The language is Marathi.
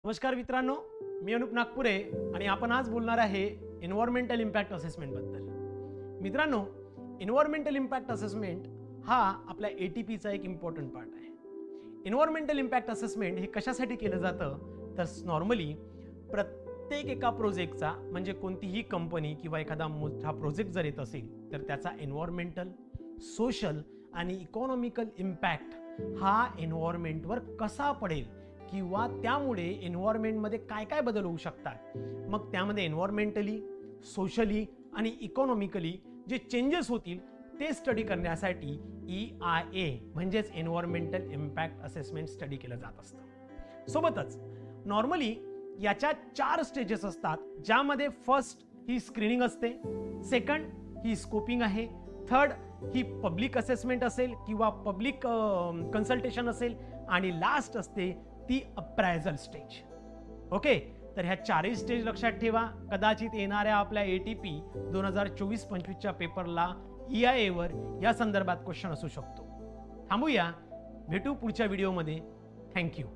नमस्कार मित्रांनो, मी अनुप नागपुरे आणि आपण आज बोलणार आहे एन्व्हायरमेंटल इम्पॅक्ट असेसमेंट बद्दल। मित्रांनो, एन्व्हायरमेंटल इम्पॅक्ट असेसमेंट हा आपल्या ATPचा एक इम्पॉर्टंट पार्ट आहे। एन्व्हायरमेंटल इम्पॅक्ट असेसमेंट हे कशासाठी केलं जातं तर नॉर्मली प्रत्येक एका प्रोजेक्टचा म्हणजे कोणतीही कंपनी किंवा एखादा मोठा प्रोजेक्ट जर येत असेल तर त्याचा एन्व्हायरमेंटल, सोशल आणि इकॉनॉमिकल इम्पॅक्ट हा एन्व्हायरमेंटवर कसा पडेल किंवा त्यामुळे एन्व्हायरमेंटमध्ये काय काय बदल होऊ शकतात, मग त्यामध्ये एन्व्हायरमेंटली, सोशली आणि इकॉनॉमिकली जे चेंजेस होतील ते स्टडी करण्यासाठी EIA म्हणजेच एन्व्हायरमेंटल इम्पॅक्ट असेसमेंट स्टडी केलं जात असतं। सोबतच नॉर्मली याच्या 4 स्टेजेस असतात, ज्यामध्ये फर्स्ट ही स्क्रीनिंग असते, सेकंड ही स्कोपिंग आहे, थर्ड ही पब्लिक असेसमेंट असेल किंवा पब्लिक कन्सल्टेशन असेल आणि लास्ट असते ती अप्रायझल स्टेज। ओके, तर ह्या 4ही स्टेज लक्षात ठेवा। कदाचित येणाऱ्या आपल्या ATP 2024-25 च्या पेपरला EIA वर या संदर्भात क्वेश्चन असू शकतो। थांबूया, भेटू पुढच्या व्हिडिओमध्ये। थँक्यू।